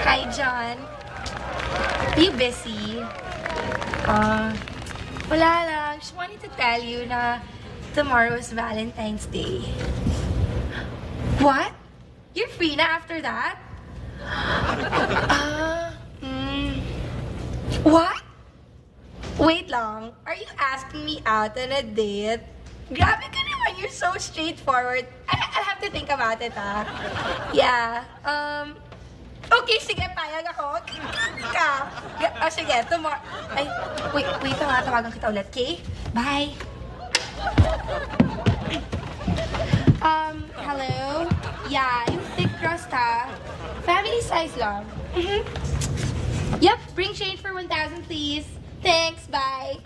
Hi, John. Are you busy? Wala lang. Just wanted to tell you na tomorrow is Valentine's Day. What? You're free na after that? What? Wait lang. Are you asking me out on a date? Grabe ka naman. You're so straightforward. I'll have to think about it, ah. Yeah. Okay, sige. Payag ako. Sige. Tomorrow. Ay, wait lang. Tawagan kita ulit, okay? Bye. Hello? Yeah, yung thick crust, ha? Family size lang. Yep, bring change for 1,000, please. Thanks, bye.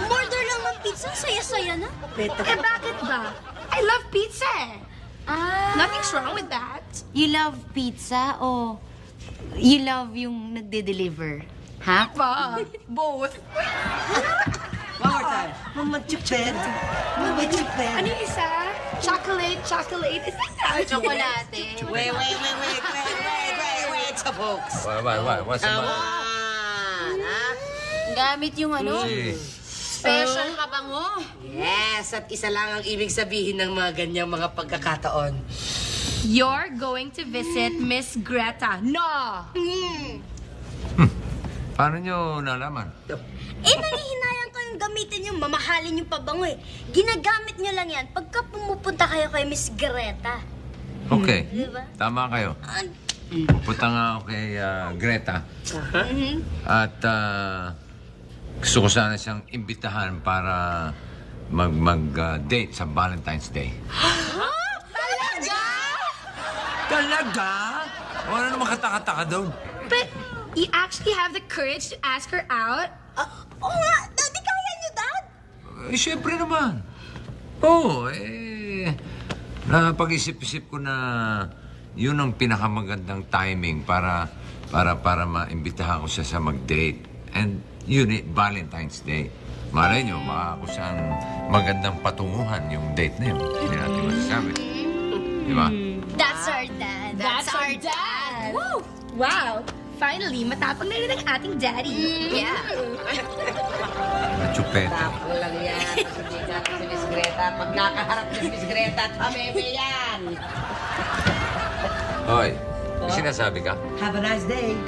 Order lang ng pizza, saya-saya na. Bakit ba? I love pizza eh. Nothing's wrong with that. You love pizza o you love yung nagde-deliver? Ha? Both. One more time. Mama Chupet. Mama Chupet. Ano yung isa? Chocolate. Is that Chocolate. Wait. Sa folks. Why? What's the Come matter? on, ha? Gamit yung ano? Hey. Special kabango. Yes, at isa lang ang ibig sabihin ng mga ganyang mga pagkakataon. You're going to visit Miss Greta. No! Paano nyo nalaman? Nangihinayang kayong gamitin yung mamahalin yung pabango eh. Ginagamit nyo lang yan pagka pumupunta kayo kay Miss Greta. Okay. Diba? Tama kayo. Pupunta nga ako kay Greta. At gusto ko sana siyang imbitahan para mag-date sa Valentine's Day. Talaga? Wala naman kataka-taka doon. But you actually have the courage to ask her out? Oo nga, Daddy, kaya nyo, Dad? Siyempre naman. Oo, napag-isip-isip ko na yun ang pinakamagandang timing para maimbitahan ko siya sa mag-date. And yun Valentine's Day. Malay nyo, makakusang magandang patunguhan yung date na yun. Hindi natin masasabi. Di ba? That's our dad. That's our dad! Woo! Wow! Finally, matapang na rin ang ating daddy. Yeah. Chupete. Tapos lang yan. Hindi ka si Miss Greta. Pag nakaharap ni Miss Greta, tameme yan. Hoy, may sinasabi ka? Have a nice day.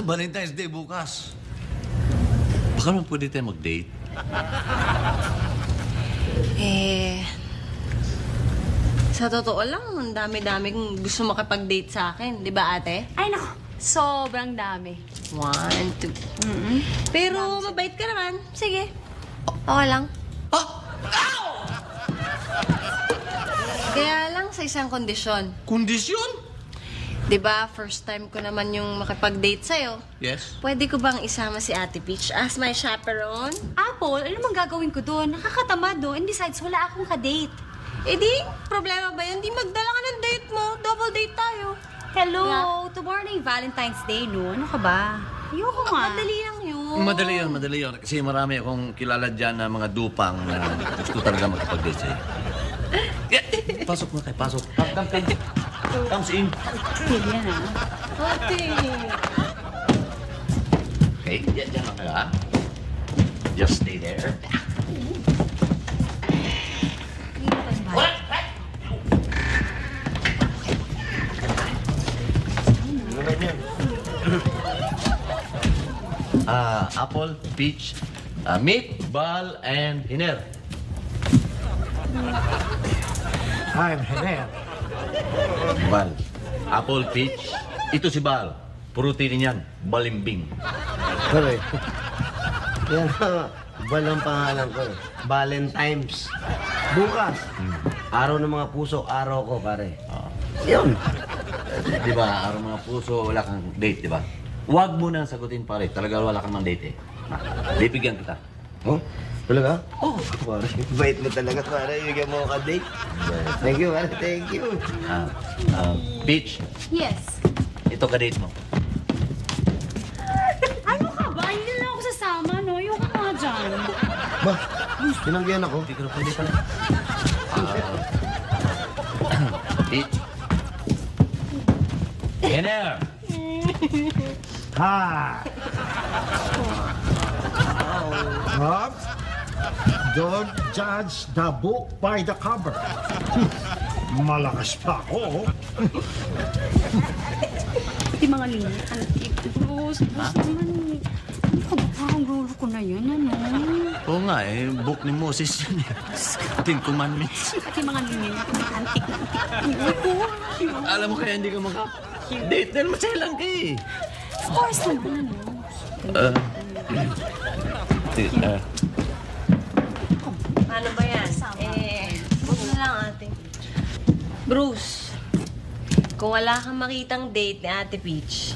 Valentine's Day bukas. Baka naman pwede tayo mag-date. Sa totoo lang, ang dami-dami kong gusto makipag-date sa akin. Di ba, ate? Ay, naku. Sobrang dami. 1, 2. Pero mabait ka naman. Sige. Okay lang. Kaya lang sa isang kondisyon. Kondisyon? Di ba, first time ko naman yung makipag-date sa'yo. Yes. Pwede ko bang isama si Ate Peach as my chaperone? Apple, ano mang gagawin ko doon? Nakakatamad doon. And besides, wala akong kadate. Eh di, problema ba yun? Di magdala ka ng date mo. Double date tayo. Hello, tomorrow na yung Valentine's Day, no? Ano ka ba? Ayoko nga. Madali lang yun. Madali yun. Kasi marami akong kilala dyan na mga dupang na gusto talaga makipag-date sa'yo. Pasok na kayo, pasok. Come. Comes in. Pili yan, ha? Ate. Okay, dyan lang kayo, ha? Just stay there. Apple, peach, meat, bal, and hiner. I'm Hiner. Bal. Apple, peach. Ito si Bal. Protein yan. Balimbing. Correct. Yan walang pangalan ko. Valentine's. Bukas. Araw ng mga puso, araw ko, pare. Yun. Di ba, araw mga puso, wala kang date, di ba? Huwag mo nang sagutin, pare. Talaga wala kang mang date, eh. Bibigyan kita. Oh? Talaga? Oh. Pare, bait mo talaga, pare. Bigyan mo ka date. Thank you, pare. Thank you. Peach, Yes. ito ka date mo. Ano ka ba? Hindi na ako sasama, no? Ayoko nga dyan. Ba, tinanggihan ako. Hindi ka na pwede pala. Peach. Dinner! Hi! Rob, don't judge the book by the cover. Malakas pa ako. Pati mga linya. Bruce naman eh. Ano ka ba? Parang lolo ko na yan, ano? Oo nga eh, book ni Moses yun eh. 10 Commandments. Pati mga linya niya. Antik na antik. Alam mo kaya hindi ka maka-date dahil masaya lang ka eh. Of course naman, ano? Ano ba yan? Huwag na lang, ate. Bruce, kung wala kang makitang date ni Ate Peach,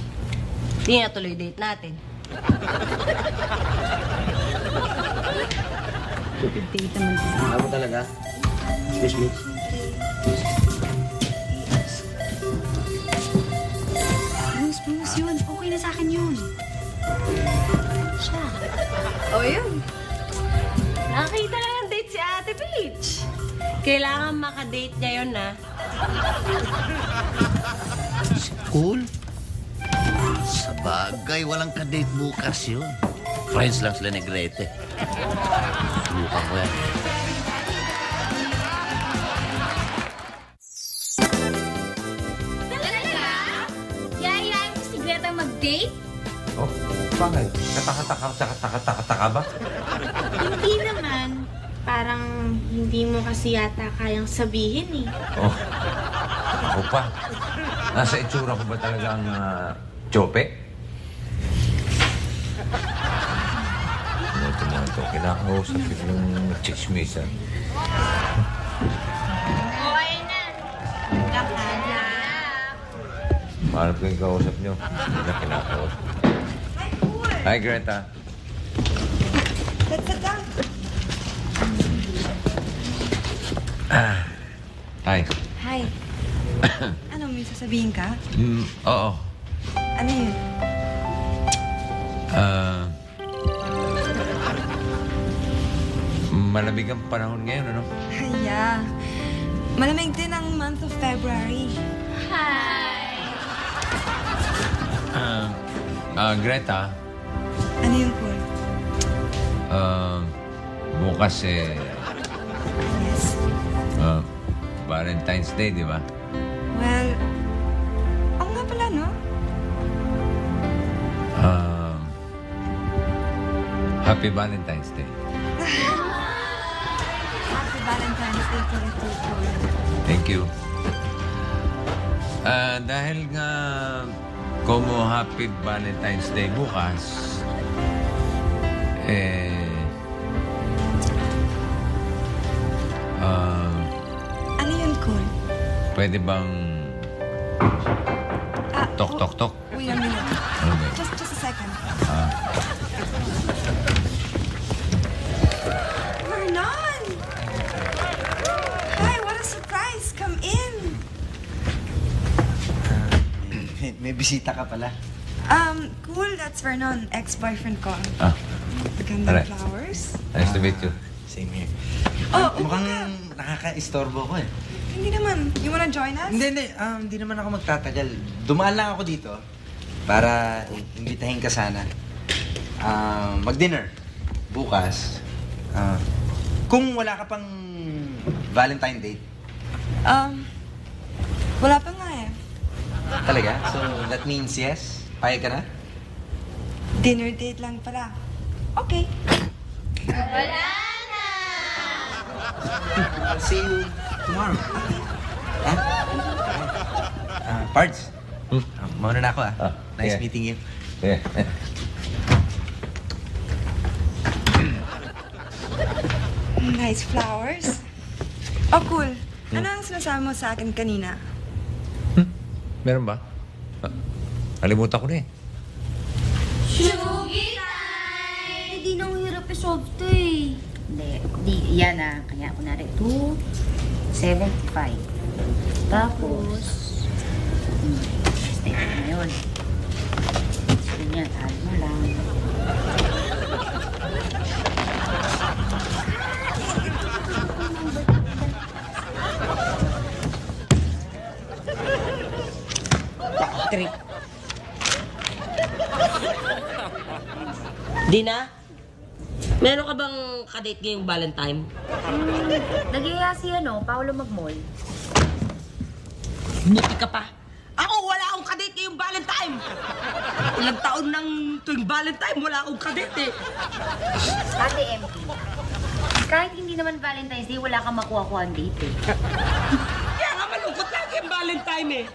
hindi na tuloy date natin. Date naman din. Ako talaga? Excuse me? Bruce, yun. Okay na sa akin yun. Siya. O yun. Nakakita na ng date si Ate Peach. Kailangan makadate niya yun, ha? Cool. Sa bagay, walang kadate bukas yun. Friends lang sila ni Grete. Subukan ko yan. Talaga? Yayain mo si Greta mag-date? Oh, bakit? Kataka ba? Hindi naman. Parang hindi mo kasi yata kayang sabihin eh. Oh, ako pa. Nasa itsura ko ba talagang tsope? Ito mo ito. Kinakausap yung chismisan. Okay na. Kakala. Mahanap ko yung kausap nyo. Hindi na kinakausap. Hi, Greta. Let's sit down. Hi. Hi. Ano, may sasabihin ka? Oo. Ano yun? Malamig ang panahon ngayon, ano? Yeah. Malamig din ang month of February. Greta, Ano yun, Paul? bukas Yes. Valentine's Day, di ba? Well, oo nga pala, no? Happy Valentine's Day. Happy Valentine's Day to you too, Paul. Thank you. Dahil nga como Happy Valentine's Day bukas, Ano yun, Paul? pwede bang tok? Wait a minute. Ano ba yun? Just a second. Vernon! Hi, what a surprise! Come in! May bisita ka pala. Cool, that's Vernon, ex-boyfriend ko. Ah, Magandang Alright. flowers. nice to meet you. Same here. Oh, Mukhang nakaka-istorbo ko eh. Hindi naman. You wanna join us? Hindi naman ako magtatagal. Dumaan lang ako dito para imbitahin ka sana. Mag-dinner. Bukas. Kung wala ka pang Valentine date. Wala pa nga eh. Talaga? So, that means yes? Payag ka na? Dinner date lang pala. Okay. I'll see you tomorrow. Ha? Pards. Mauna na ako Nice yeah. meeting you. Yeah. Nice flowers. Oh, cool. Ano ang sinasabi mo sa akin kanina? Meron ba? Kalimutan ko na eh. Hindi na ang hirap i-solve to eh. Hindi, yan ah. Kaya kunwari, 275. Tapos, step na yun. So, yan, add mo lang. Dina, meron ka bang kadate ngayong Valentine? Nag-iaya si Paolo mag-mall. Muti ka pa. Ako, wala akong kadate ngayong Valentine! Ilang taon nang tuwing Valentine, wala akong kadate eh. Ate MP, kahit hindi naman Valentine's Day, wala kang makuha-kuha ang date eh. Kaya nga malungkot lagi ang Valentine eh.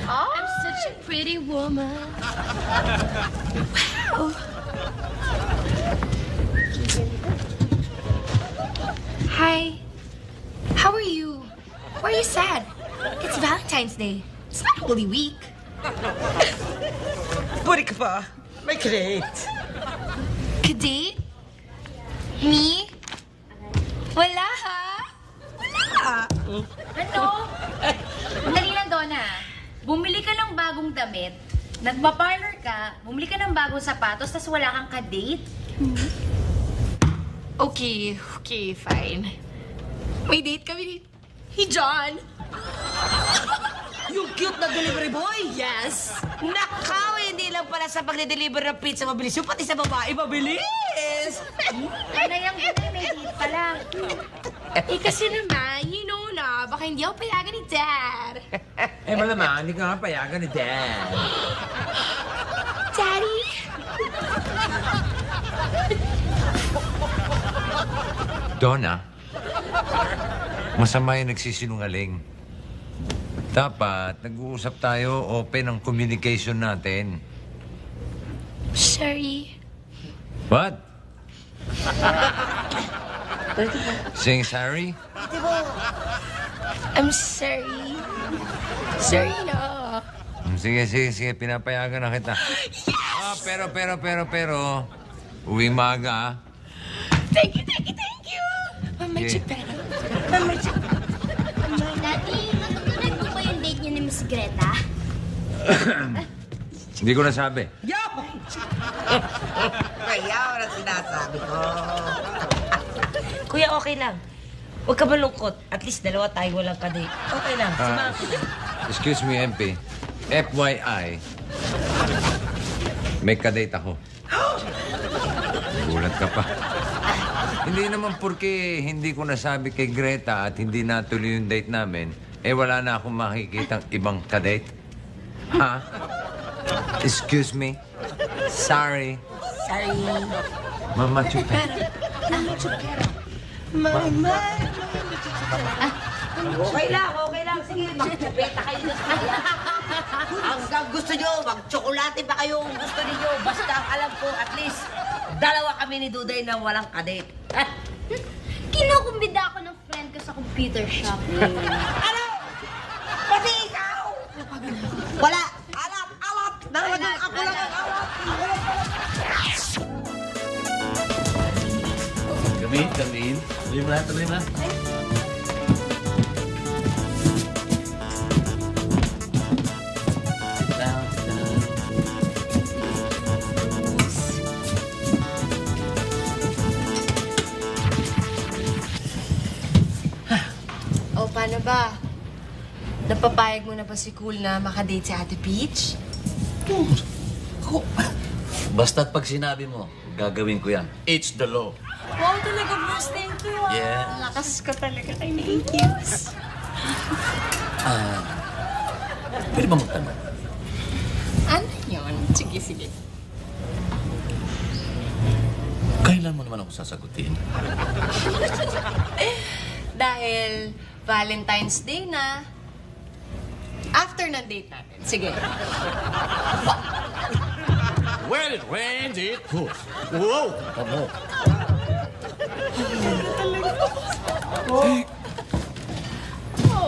I'm such a pretty woman. Wow. Hi. How are you? Why are you sad? It's Valentine's Day. It's not Holy Week. Pwede ka pa. May kadate. Kadate? Me? Wala ha? Wala. Ano? Dali lang, Donna. Bumili ka ng bagong damit, nagpa-parlor ka, bumili ka ng bagong sapatos, tas wala kang kadate? Okay, fine. May date kami ni John. Yung cute na delivery boy? Yes. Nakaw, hindi lang pala sa pagde-deliver ng pizza mabilis. Yung pati sa babae mabilis. Ano yung ganun, may date pala. Eh kasi naman, you know na, baka hindi ako payagan ni Dad. Eh, malamang, hindi ka nga payagan ni Dad. Daddy? Donna, masama yung nagsisinungaling. Dapat, nag-uusap tayo, open ang communication natin. Sorry. What? Saying sorry? I'm sorry. Sorry na. Sige, pinapayagan na kita. Yes! Ah, pero, uwing maaga, ah. Thank you. Mama Okay. Chipera. Daddy, natutunan mo ba yung date niyo ni Miss Greta? Hindi ko nasabi. Yo! Kaya wala sinasabi ko. Kuya, okay lang. Huwag ka malungkot. At least dalawa tayo walang kadate. Okay lang. Excuse me, MP. FYI, may kadate ako. Gulat ka pa. Hindi naman porque hindi ko nasabi kay Greta at hindi natuloy yung date namin, eh wala na akong makikitang ibang kadate. Ha? Excuse me? Sorry. Mama Chupera. Okay lang. Sige, magchupeta kayo na sa kanya. Hanggang gusto nyo, magtsokolate pa kayo kung gusto ninyo. Basta ang alam ko, at least, dalawa kami ni Duday na walang kadate. Kinukumbida ako ng friend ko sa computer shop. Ano? Pati ikaw! Wala! Alat! Talagang ako lang ang alat! Kami. Tuloy mo na. O, paano ba? Napapayag mo na ba si Cool na makadate si Ate Peach? Basta't pag sinabi mo, gagawin ko yan. It's the law. Wow, talaga, Bruce. Thank you. Yeah. Lakas ka talaga kay Nikki's. Pwede ba magtanong? Ano yun? Sige. Kailan mo naman ako sasagutin? Dahil Valentine's Day na. After ng date natin. Sige. When it rains, it pours. Wow! Tamo.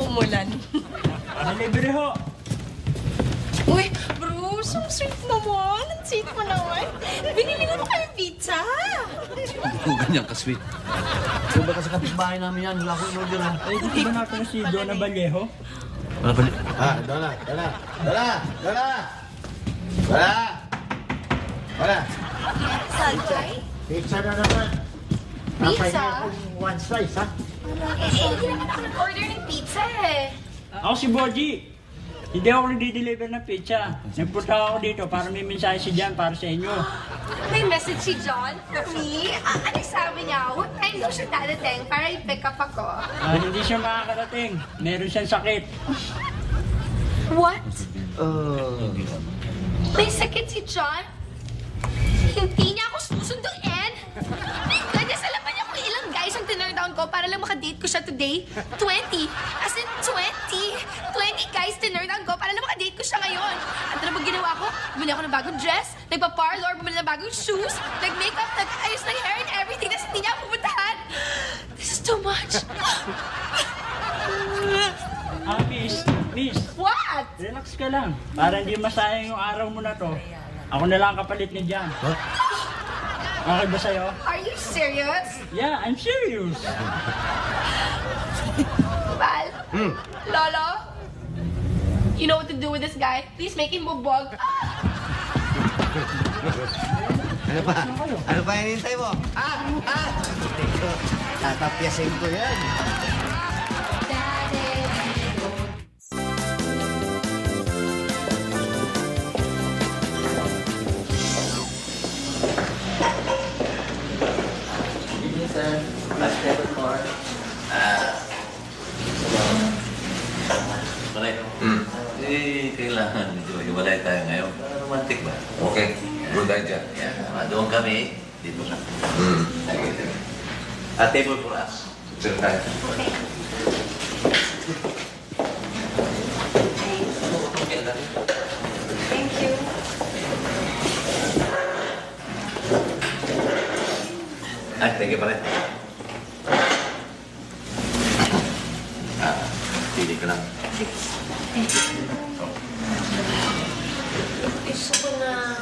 Umulan. Libre ho. Uy, Bruce, ang sweet naman. Ang sweet mo naman. Binili naman kami pizza. Hindi ko ganyan ka-sweet. Kung ba kasi kapitbahay namin yan, wala ko in-order ha. Ay, hindi ba natin si Donna Vallejo? Ano ba? Donna. Salsay? Pizza na naman. Pizza? Napay na kung one slice, ha? Eh, hindi naman ako nag-order ng pizza eh. Ako si Boji. Hindi ako nagdi-deliver ng pizza. Nagpunta ako dito para may mensahe si Jan para sa inyo. May message si John for me? Ano sabi niya? What time daw siya dadating para i-pick up ako? Hindi siya makakarating. Meron siyang sakit. What? May sakit si John? Hindi niya ako susunduin? My goodness, alam ba niya kung ilang guys ang tinurn down ko para lang makadate ko siya today? 20. As in 20. 20 guys tinurn down ko para lang makadate ko siya ngayon. At ano ba ginawa ko? Bumili ako ng bagong dress, nagpa-parlor, bumili ng bagong shoes, nag-makeup, nag-ayos ng hair and everything, tapos hindi niya ako pupuntahan. This is too much. Miss. What? Relax ka lang. Para hindi masayang yung araw mo na to. Ako na lang kapalit ni Jan. Okay ba sa'yo? Are you serious? Yeah, I'm serious. Val? Lolo? You know what to do with this guy? Please make him bubog. Ano pa? Ano pa hinihintay mo? Tatapyasin ko yan. Malay. Kailangan medyo hiwalay tayo ngayon. Romantic ba? Okay, good idea. Doon kami. Dito na. Sige. A table for us. Sir tayo. Okay. Thank you. Thank you pare. Pili ka lang. Gusto ko na...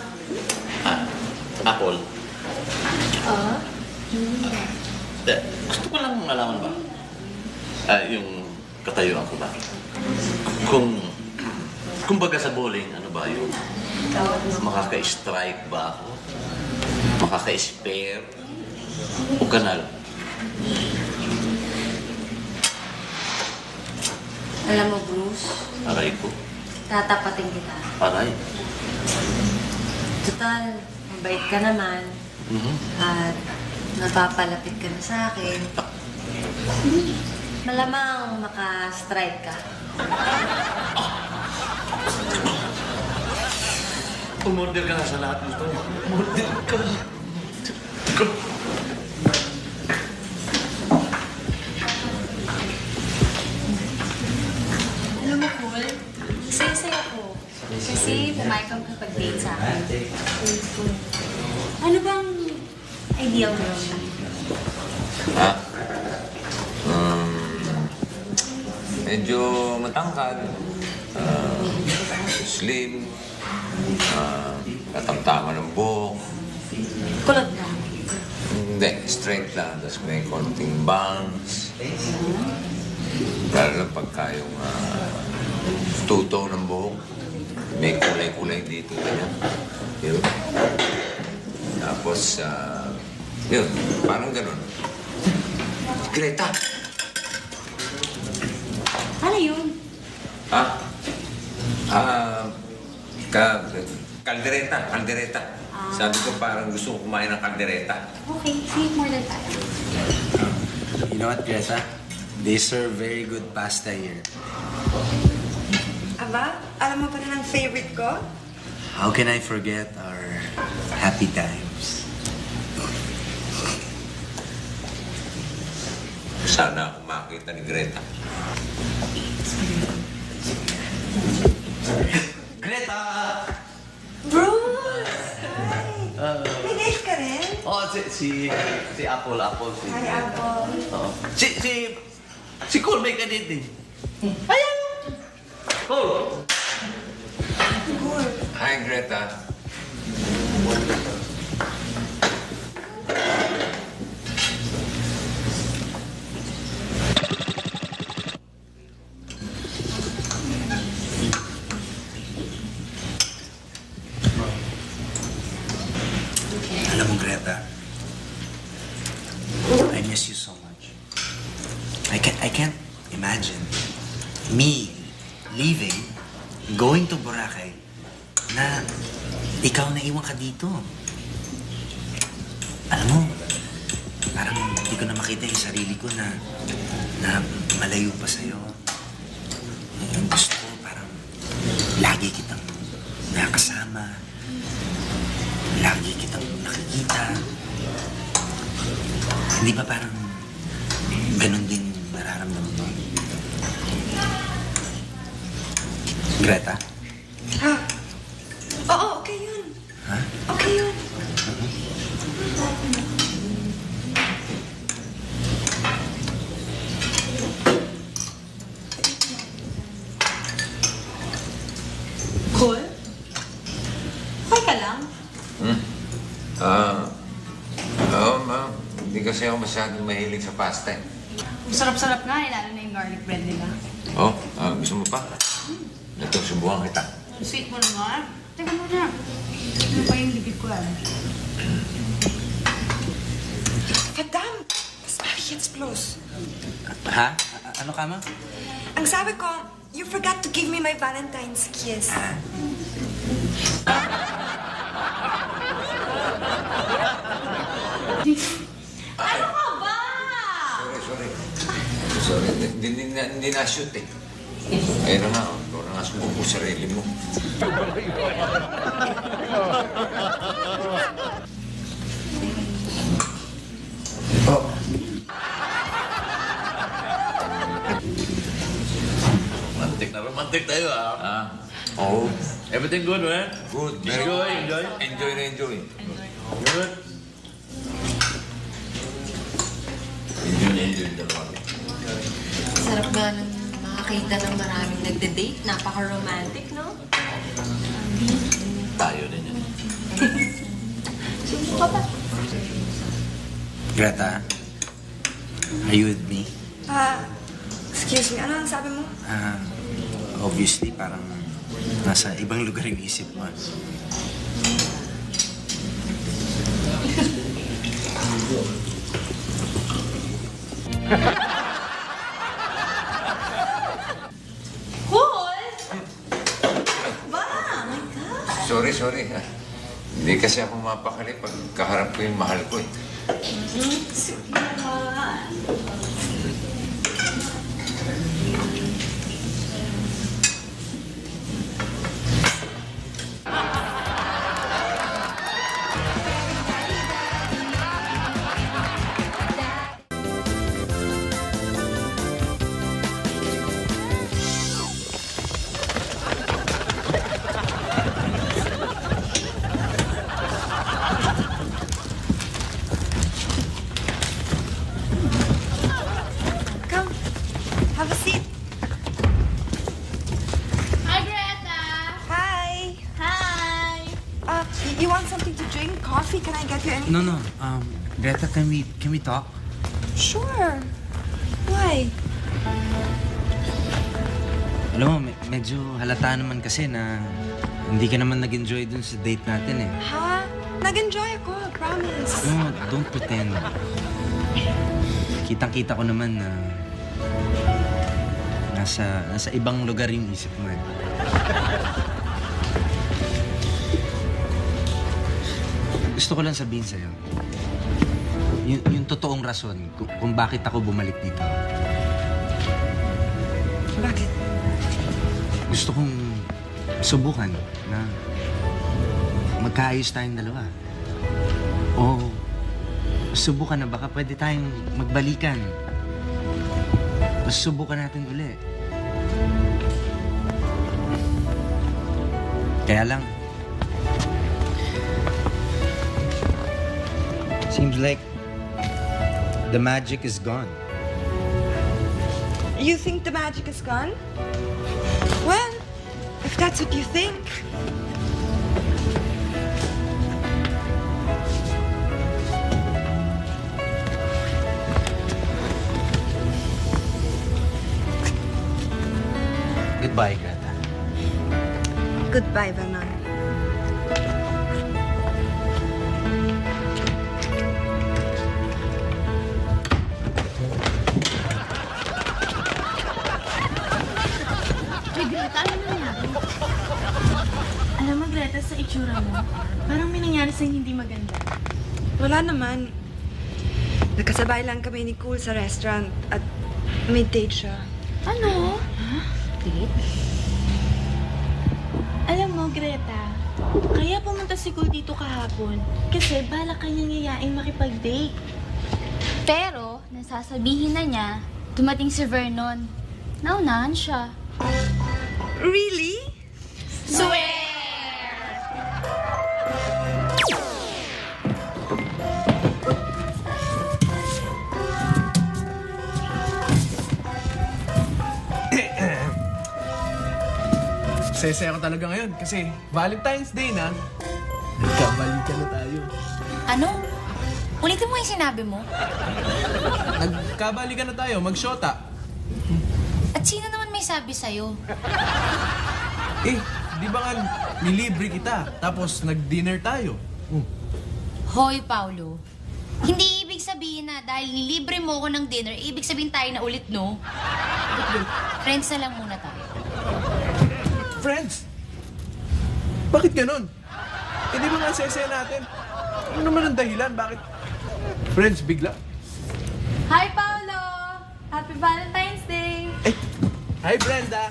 Apple. Gusto ko lang malaman ba? Yung katayuan ko ba? Kung baga sa bowling, ano ba yung makaka-strike ba ako? Makaka-spare? O kanal? Alam mo, Bruce, Aray ko. tatapatin kita. Aray. Total, mabait ka naman. At napapalapit ka na sa akin. Malamang maka-strike ka. Umorder ka na sa lahat nito. Umorder ka. Alam mo, cool? Saya-saya ko. Kasi pumayag kang kapag-date sa akin. Ano bang ideal mo? Medyo matangkad, slim, katamtaman ng buhok. Kulot na. Hindi, straight lang. Tapos may konting bangs. Lalo lang pagka yung tuto ng buhok. May kulay-kulay dito. Ganyan. Yun. Tapos, yun. Parang ganun. Greta! Ano yun? Kaldereta. Sabi ko parang gusto ko kumain ng kaldereta. Okay, see more than that. You know what, Greta? They serve very good pasta here. Aba, alam mo pa na ng favorite ko? How can I forget our happy times? Sana akong makita ni Greta. Greta! Bruce! Hi! May date ka rin? Si Apple. Hi, Apple. Si Cole may kadit din. Ayan! Cole! Hi, Greta. Alam mo, Greta, I miss you so much. I can't imagine me leaving, going to Boracay, na ikaw na iwan ka dito. Alam mo, parang hindi ko na makita yung sarili ko na malayo pa sa'yo. Yung gusto ko, parang lagi kitang nakasama. Lagi kitang nakikita. Hindi ba parang ganun din nararamdaman mo? Greta? Ha? Oo, okay yun. Ha? Okay yun. Cool? Okay ka lang? Oo, ma'am. Hindi kasi ako masyadong mahilig sa pasta. Masarap-sarap nga, lalo na yung garlic bread nila. Oh, gusto mo pa? Ito, subukan kita. Sweet mo naman. Teka muna. Ano pa yung libid ko yan? Verdammt! Was mache ich jetzt bloß? Ha? Ano ka, ma? Ang sabi ko, you forgot to give me my Valentine's kiss. Ano ka ba? Sorry. Hindi na-shoot eh. Ayun na nga, ikaw na nga sumuko sa sarili mo. Romantic tayo, Oo. Everything good, man? Good. Enjoy. Enjoy. Good. Enjoy dalawa. Sarap nga nang makakita ng maraming nagde-date. Napaka-romantic, no? Tayo din yan. Subukan pa. Greta, are you with me? Excuse me, ano ang sabi mo? Obviously, parang nasa ibang lugar yung isip mo. Cool? Ba? My God. Sorry. Hindi kasi ako mapakali pag kaharap ko yung mahal ko eh. Sige naman. Come, have a seat. Hi, Greta. Hi. Hi. You want something to drink? Coffee? Can I get you anything? No. Greta, can we talk? Sure. Why? Alam mo, medyo halata naman kasi na hindi ka naman nag-enjoy dun sa date natin eh. Ha? Nag-enjoy ako, promise. No, don't pretend. Kitang-kita ko naman na nasa ibang lugar yung isip mo eh. Gusto ko lang sabihin sa'yo, yung totoong rason kung bakit ako bumalik dito. Bakit? Gusto kong subukan na magkaayos tayong dalawa. O subukan na baka pwede tayong magbalikan. O subukan natin uli. Kaya lang, seems like the magic is gone. You think the magic is gone? Well, if that's what you think. Goodbye, Greta. Goodbye, Vernon. Ay, Greta, ano nangyari? Alam mo, Greta, sa itsura mo, parang may nangyari sa'yo hindi maganda. Wala naman. Nagkasabay lang kami ni Cool sa restaurant at may date siya. Ano? Date? Alam mo, Greta, kaya pumunta si Cool dito kahapon kasi balak kanyang yayain makipag-date. Pero, nasasabihin na niya, dumating si Vernon. Naunahan siya. Really? Swear! Saya-saya ko talaga ngayon kasi Valentine's Day na. Nagkabalikan na tayo. Ano? Ulitin mo yung sinabi mo. Nagkabalikan na tayo, mag-shota. At sino naman may sabi sa'yo? Eh, di ba nga nilibre kita, tapos nag-dinner tayo? Hoy, Paulo. Hindi ibig sabihin na dahil nilibre mo ko ng dinner, ibig sabihin tayo na ulit, no? Friends na lang muna tayo. Friends? Bakit ganun? Hindi ba nga saya-saya natin? Ano naman ang dahilan? Bakit friends bigla? Hi, Paolo! Happy Valentine's Day! Hi, Brenda!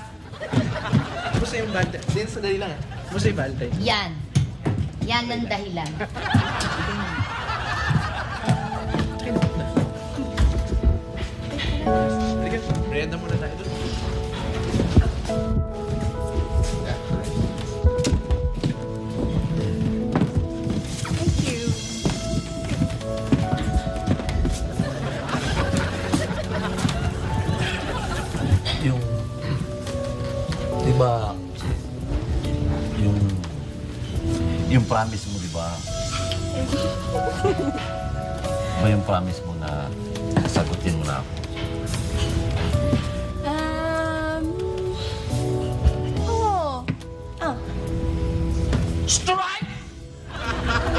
Kumusta yung Valentine's? Din sa dali lang. Kumusta yung Valentine's? Yan. Yan ang dahilan. Halika, Brenda muna tayo doon. Diba, yung promise mo, diba? Diba yung promise mo na sagutin mo na ako? Oo. Strike!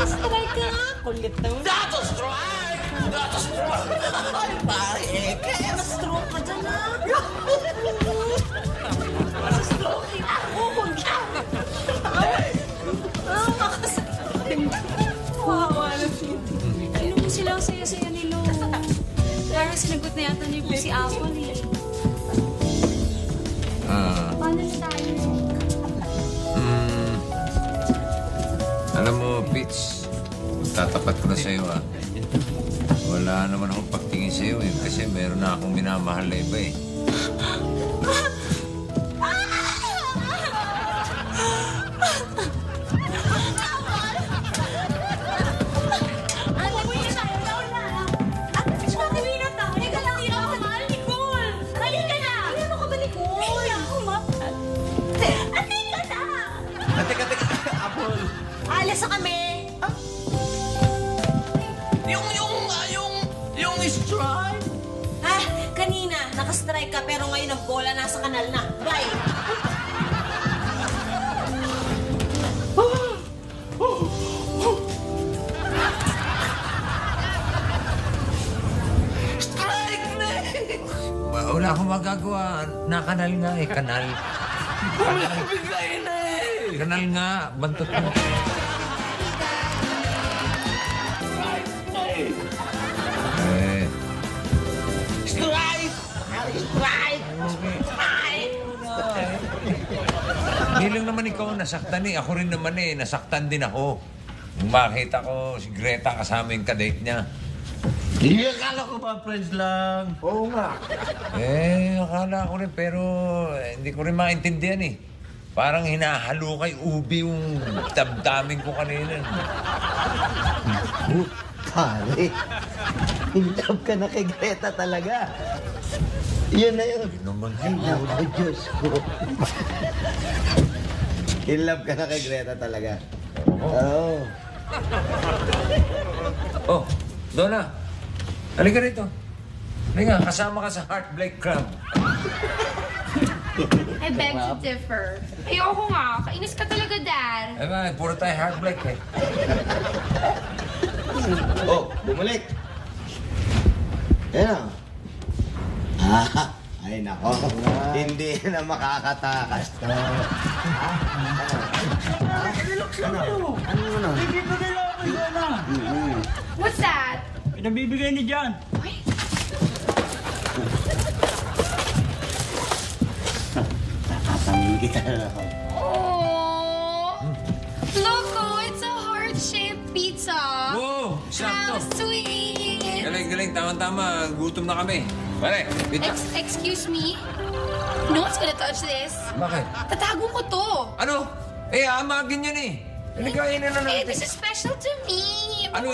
Strike ka nga. Kulit naman. That's a strike! That's a strike! Ay, pare, kaya na-stroke ka dyan, ha? Wawa na siya. Ano mo silang saya-saya ni Lo? Parang sinagot na yata niyo po si Apple eh. Paano na tayo? Alam mo, Pitch, tatapat ko na sa'yo, ah. Wala naman akong pagtingin sa'yo, eh, kasi meron na akong minamahal na iba, eh. Alis na kami! Yung strike? Ha? Kanina, nakastrike ka pero ngayon ang bola nasa kanal na. Bye! Wala akong magagawa. Nakanal nga, eh. Kanal. Bigay na eh! Kanal nga. Bantot mo. Strike! Strike! Strike! Hindi lang naman ikaw nasaktan, eh. Ako rin naman, eh. Nasaktan din ako. Nung makita ko si Greta kasama yung kadate niya. Hindi, akala ko ba friends lang? Oo nga. Akala ko rin, pero hindi ko rin maintindihan, eh. Parang hinahalo kay ubi yung damdamin ko kanina. Pare, in love ka na kay Greta talaga. Yun na yun. Ay, naku, Diyos ko. In love ka na kay Greta talaga. Oo. Oh, Donna. Halika rito. Halika, kasama ka sa Heartbreak Club. I beg to differ. Ayoko nga. Kainis ka talaga, Dad. Eh ba, puro tayo heartbreak, eh. Oh, bumalik. Ayan na. Ay, nako. Hindi na makakatakas to. Relax lang kayo. Ano na? Ibibigay lang ako yun na. What's that? Pinabibigay ni John. Tatangin kita na ako. Oh, loco, it's a heart-shaped pizza. Oo, How sakto. sweet. Galing, tama-tama. Gutom na kami. Pare, pita. Excuse me? No one's gonna touch this. Bakit? Tatago ko to. Ano? Amagin yan eh. Nagkain na natin. This is special to me. Ano